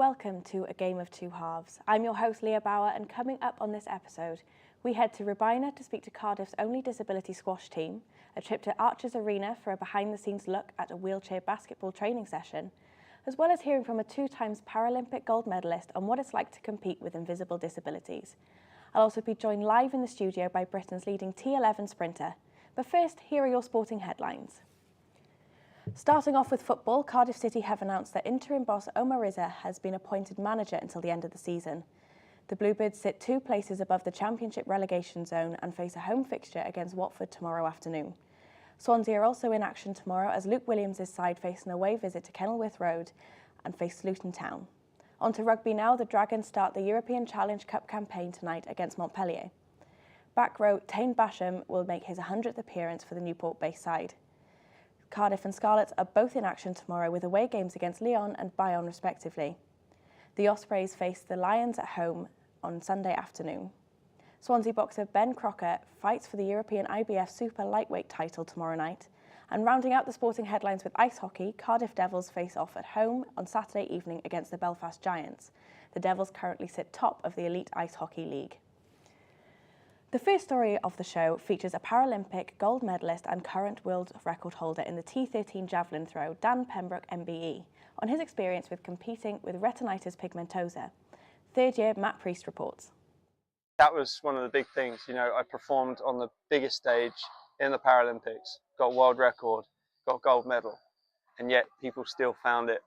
welcome to A Game of Two Halves. I'm your host Leah Bauer, and coming up on this episode, we head to Ribina to speak to Cardiff's only disability squash team, a trip to Archers Arena for a behind-the-scenes look at a wheelchair basketball training session, as well as hearing from a 2-time Paralympic gold medalist on what it's like to compete with invisible disabilities. I'll also be joined live in the studio by Britain's leading T11 sprinter. But first, here are your sporting headlines. Starting off with football, Cardiff City have announced that interim boss Omar Rizza has been appointed manager until the end of the season. The Bluebirds sit 2 places above the Championship relegation zone and face a home fixture against Watford tomorrow afternoon. Swansea are also in action tomorrow as Luke Williams' side face an away visit to Kenilworth Road and face Luton Town. On to rugby now, the Dragons start the European Challenge Cup campaign tonight against Montpellier. Back row, Tane Basham will make his 100th appearance for the Newport-based side. Cardiff and Scarlets are both in action tomorrow with away games against Lyon and Bayonne respectively. The Ospreys face the Lions at home on Sunday afternoon. Swansea boxer Ben Crocker fights for the European IBF Super Lightweight title tomorrow night. And rounding out the sporting headlines with ice hockey, Cardiff Devils face off at home on Saturday evening against the Belfast Giants. The Devils currently sit top of the Elite Ice Hockey League. The first story of the show features a Paralympic gold medalist and current world record holder in the T13 javelin throw, Dan Pembroke MBE, on his experience with competing with retinitis pigmentosa. Third-year Matt Priest reports. That was one of the big things. I performed on the biggest stage in the Paralympics, got world record, got gold medal, and yet people still found it,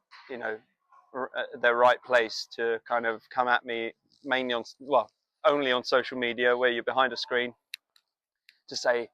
their right place to kind of come at me, mainly only on social media where you're behind a screen, to say,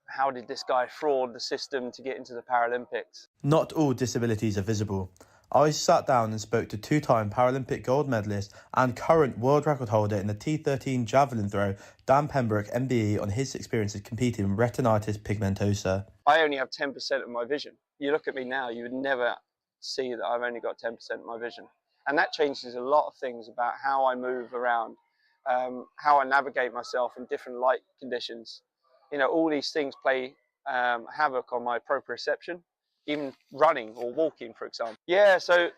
how did this guy fraud the system to get into the Paralympics? Not all disabilities are visible. I sat down and spoke to 2-time Paralympic gold medalist and current world record holder in the T13 javelin throw, Dan Pembroke MBE, on his experiences competing with retinitis pigmentosa. I only have 10% of my vision. You look at me now, you would never see that I've only got 10% of my vision. And that changes a lot of things about how I move around, how I navigate myself in different light conditions. All these things play havoc on my proprioception, even running or walking, for example. Yeah, so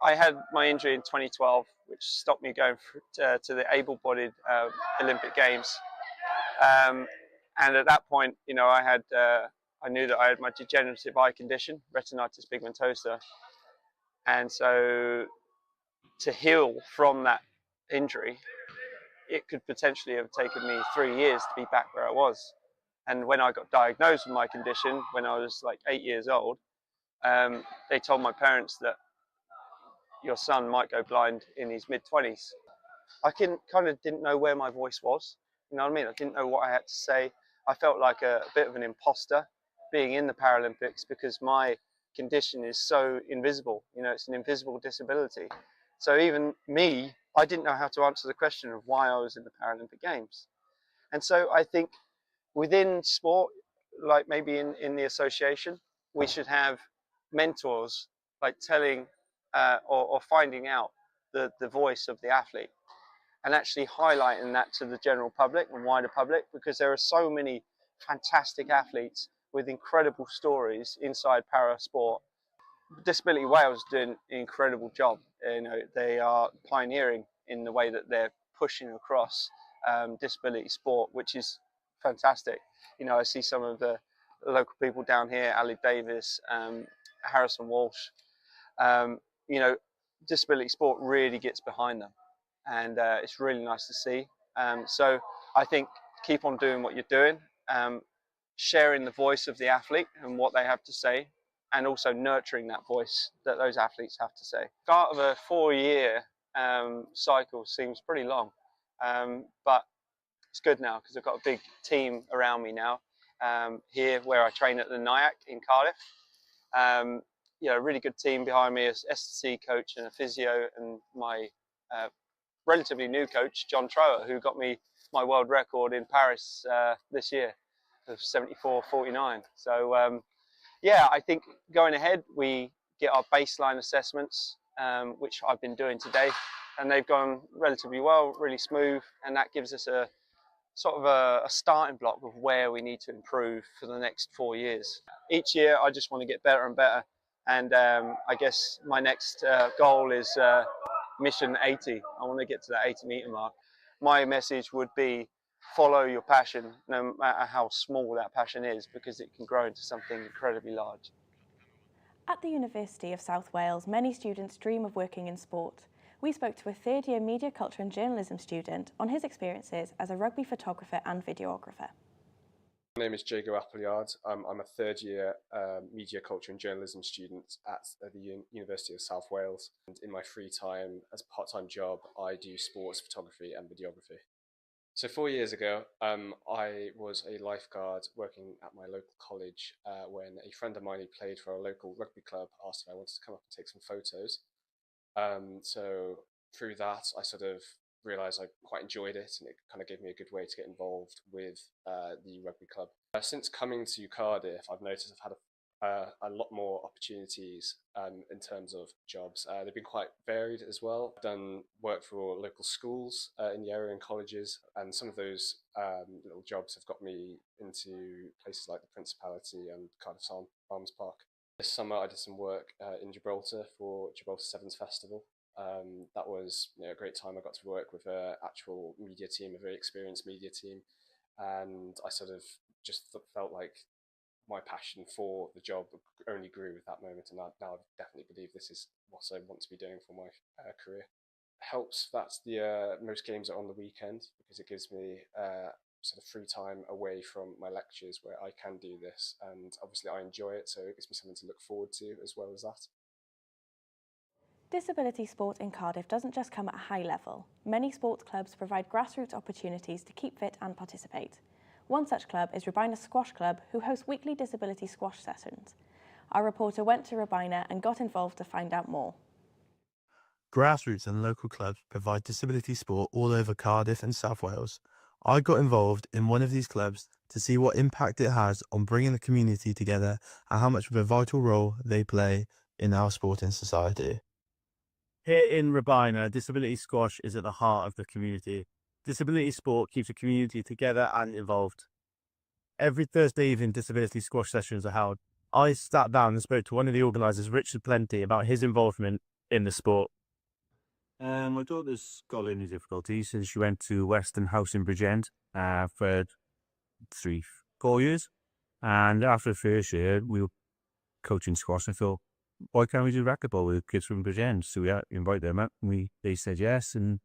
I had my injury in 2012, which stopped me going to the able-bodied Olympic Games. And at that point, I knew that I had my degenerative eye condition, retinitis pigmentosa. And so to heal from that injury, it could potentially have taken me 3 years to be back where I was. And when I got diagnosed with my condition, when I was like 8 years old, they told my parents that your son might go blind in his mid-20s. I kind of didn't know where my voice was. You know what I mean? I didn't know what I had to say. I felt like a bit of an imposter being in the Paralympics because my condition is so invisible. It's an invisible disability. So even me, I didn't know how to answer the question of why I was in the Paralympic Games. And so I think within sport, like maybe in the association, we should have mentors like telling or finding out the voice of the athlete and actually highlighting that to the general public and wider public, because there are so many fantastic athletes with incredible stories inside para sport. Disability Wales doing an incredible job. They are pioneering in the way that they're pushing across disability sport, which is fantastic. I see some of the local people down here, Ali Davis, Harrison Walsh. Disability sport really gets behind them, and it's really nice to see. So I think keep on doing what you're doing, sharing the voice of the athlete and what they have to say, and also nurturing that voice that those athletes have to say. Start of a 4-year cycle seems pretty long, but it's good now because I've got a big team around me now here where I train at the NIAC in Cardiff. A really good team behind me, as STC coach and a physio, and my relatively new coach, John Trower, who got me my world record in Paris this year of 74.49. So I think going ahead, we get our baseline assessments, which I've been doing today, and they've gone relatively well, really smooth, and that gives us a sort of a starting block of where we need to improve for the next 4 years. Each year, I just want to get better and better. And I guess my next goal is mission 80. I want to get to that 80-meter mark. My message would be follow your passion, no matter how small that passion is, because it can grow into something incredibly large. At the University of South Wales, many students dream of working in sport. We spoke to a third-year media, culture and journalism student on his experiences as a rugby photographer and videographer. My name is Jago Appleyard. I'm a third-year media, culture and journalism student at the University of South Wales. And in my free time, as a part-time job, I do sports photography and videography. So 4 years ago, I was a lifeguard working at my local college when a friend of mine who played for a local rugby club asked if I wanted to come up and take some photos. So through that, I sort of realised I quite enjoyed it, and it kind of gave me a good way to get involved with the rugby club. Since coming to Cardiff, I've noticed I've had a lot more opportunities in terms of jobs. They've been quite varied as well. I've done work for local schools in the area and colleges, and some of those little jobs have got me into places like the Principality and Cardiff Farms Park. This summer I did some work in Gibraltar for Gibraltar Sevens Festival. That was a great time. I got to work with an actual media team, a very experienced media team, and I sort of just felt like my passion for the job only grew with that moment, and now I definitely believe this is what I want to be doing for my career. It helps that the most games are on the weekend, because it gives me sort of free time away from my lectures where I can do this, and obviously I enjoy it, so it gives me something to look forward to as well as that. Disability sport in Cardiff doesn't just come at a high level. Many sports clubs provide grassroots opportunities to keep fit and participate. One such club is Robina Squash Club, who hosts weekly disability squash sessions. Our reporter went to Robina and got involved to find out more. Grassroots and local clubs provide disability sport all over Cardiff and South Wales. I got involved in one of these clubs to see what impact it has on bringing the community together and how much of a vital role they play in our sporting society. Here in Robina, disability squash is at the heart of the community. Disability sport keeps the community together and involved. Every Thursday evening, disability squash sessions are held. I sat down and spoke to one of the organisers, Richard Plenty, about his involvement in the sport. My daughter's got learning difficulties since she went to Western House in Bridgend for 3-4 years. And after the first year, we were coaching squash. I thought, why can't we do racquetball with kids from Bridgend? So we invited them up, and they said yes. And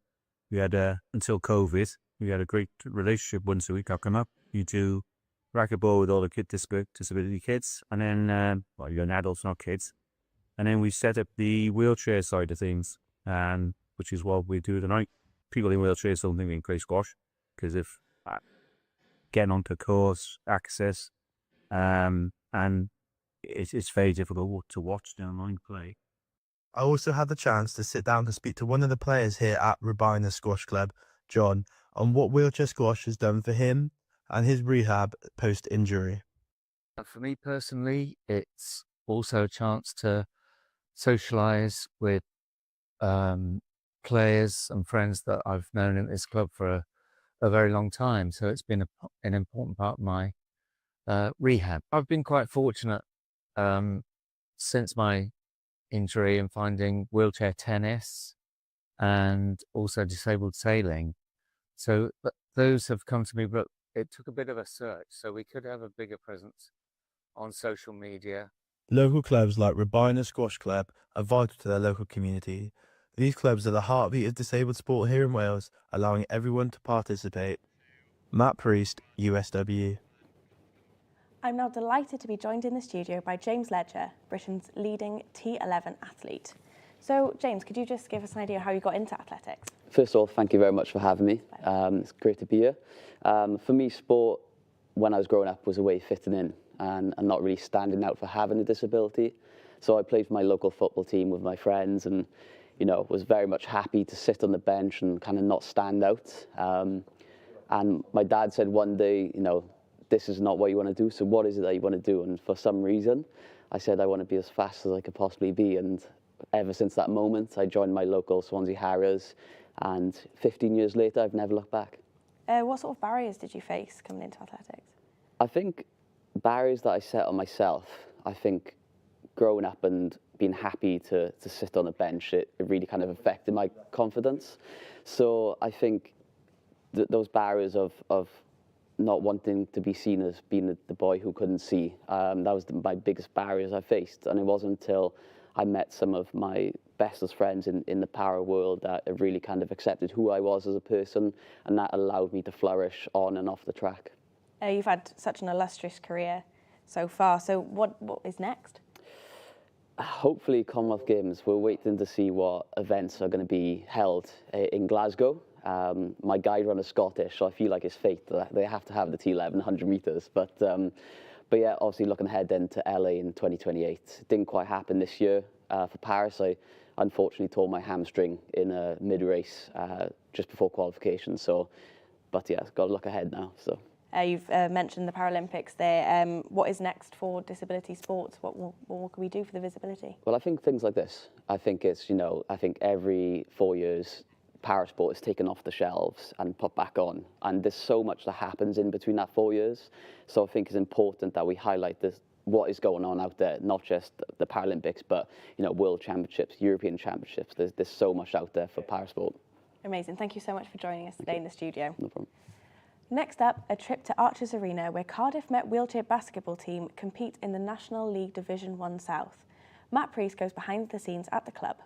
we had, until COVID, we had a great relationship. Once a week I'll come up, you do racquetball with all the disability kids, and then, well, young adults, not kids. And then we set up the wheelchair side of things, and which is what we do tonight. People in wheelchairs don't think we can play squash, because if getting onto course, access, and it's very difficult to watch the online play. I also had the chance to sit down to speak to one of the players here at Robina Squash Club, John, on what wheelchair squash has done for him and his rehab post-injury. For me personally, it's also a chance to socialise with players and friends that I've known in this club for a very long time. So it's been an important part of my rehab. I've been quite fortunate since my injury in finding wheelchair tennis and also disabled sailing. So those have come to me, but it took a bit of a search. So we could have a bigger presence on social media. Local clubs like Robina Squash Club are vital to their local community. These clubs are the heartbeat of disabled sport here in Wales, allowing everyone to participate. Matt Priest, USW. I'm now delighted to be joined in the studio by James Ledger, Britain's leading T11 athlete. So, James, could you just give us an idea how you got into athletics? First of all, thank you very much for having me. It's great to be here. For me, sport, when I was growing up, was a way of fitting in and not really standing out for having a disability. So I played for my local football team with my friends, and was very much happy to sit on the bench and kind of not stand out. And my dad said one day, this is not what you want to do, so what is it that you want to do? And for some reason, I said I want to be as fast as I could possibly be. And ever since that moment, I joined my local Swansea Harriers, and 15 years later, I've never looked back. What sort of barriers did you face coming into athletics? I think barriers that I set on myself, I think growing up and being happy to sit on a bench, it really kind of affected my confidence. So I think those barriers of not wanting to be seen as being the boy who couldn't see, that was my biggest barriers I faced. And it wasn't until I met some of my bestest friends in the para world that it really kind of accepted who I was as a person, and that allowed me to flourish on and off the track. You've had such an illustrious career so far, so what is next? Hopefully Commonwealth Games. We're waiting to see what events are going to be held in Glasgow. My guide runner's Scottish, so I feel like it's fate that they have to have the T11 100 metres. But yeah, obviously looking ahead then to LA in 2028. It didn't quite happen this year for Paris. I unfortunately tore my hamstring in a mid-race just before qualification. So, but yeah, got to look ahead now. So. You've mentioned the Paralympics there. What is next for disability sports? What can we do for the visibility? Well, I think things like this. I think it's, I think every 4 years, parasport is taken off the shelves and put back on. And there's so much that happens in between that 4 years. So I think it's important that we highlight this, what is going on out there, not just the Paralympics, but, World Championships, European Championships. There's so much out there for parasport. Amazing. Thank you so much for joining us today in the studio. No problem. Next up, a trip to Archers Arena, where Cardiff Met wheelchair basketball team compete in the National League Division 1 South. Matt Priest goes behind the scenes at the club.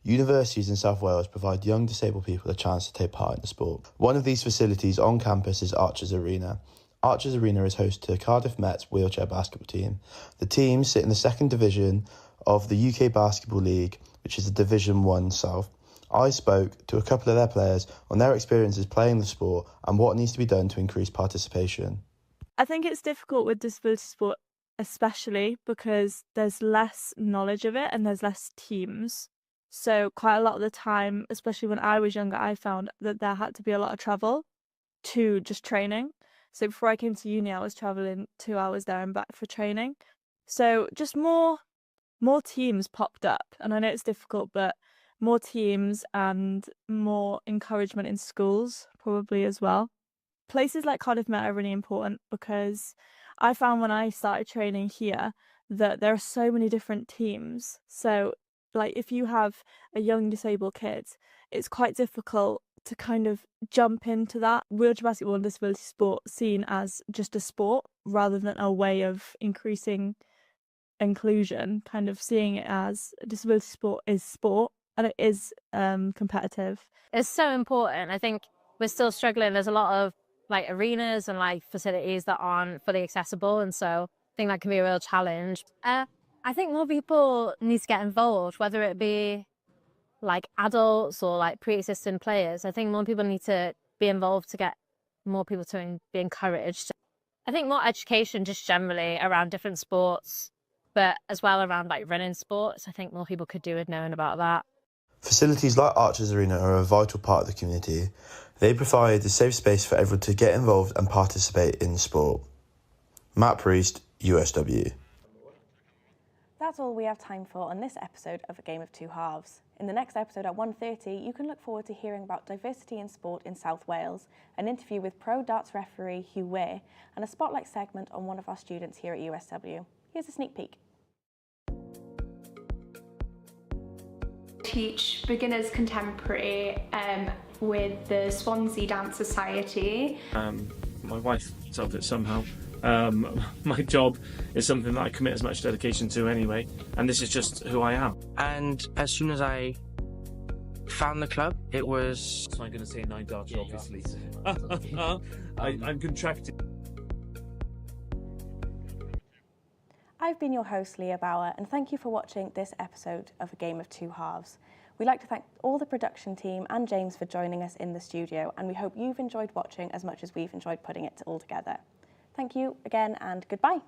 Universities in South Wales provide young disabled people a chance to take part in the sport. One of these facilities on campus is Archers Arena. Archers Arena is host to Cardiff Met's wheelchair basketball team. The team sit in the second division of the UK Basketball League, which is the Division 1 South. I spoke to a couple of their players on their experiences playing the sport and what needs to be done to increase participation. I think it's difficult with disability sport, especially because there's less knowledge of it and there's less teams. So quite a lot of the time, especially when I was younger, I found that there had to be a lot of travel to just training. So before I came to uni, I was traveling 2 hours there and back for training. So just more teams popped up. And I know it's difficult, but more teams and more encouragement in schools probably as well. Places like Cardiff Met are really important because I found when I started training here that there are so many different teams. So like if you have a young disabled kid, it's quite difficult to kind of jump into that wheelchair basketball and disability sport seen as just a sport rather than a way of increasing inclusion, kind of seeing it as disability sport is sport. And it is competitive. It's so important. I think we're still struggling. There's a lot of arenas and facilities that aren't fully accessible. And so I think that can be a real challenge. I think more people need to get involved, whether it be adults or pre-existing players. I think more people need to be involved to get more people to be encouraged. I think more education just generally around different sports, but as well around running sports. I think more people could do with knowing about that. Facilities like Archers Arena are a vital part of the community. They provide a safe space for everyone to get involved and participate in sport. Matt Priest, USW. That's all we have time for on this episode of A Game of Two Halves. In the next episode at 1:30, you can look forward to hearing about diversity in sport in South Wales, an interview with pro darts referee Hugh Ware, and a spotlight segment on one of our students here at USW. Here's a sneak peek. Teach beginners contemporary with the Swansea Dance Society. My wife solved it somehow. My job is something that I commit as much dedication to anyway, and this is just who I am. And as soon as I found the club, it was... So I'm going to say 9 darts, obviously. I'm contracted. I've been your host, Leah Bauer, and thank you for watching this episode of A Game of Two Halves. We'd like to thank all the production team and James for joining us in the studio, and we hope you've enjoyed watching as much as we've enjoyed putting it all together. Thank you again, and goodbye.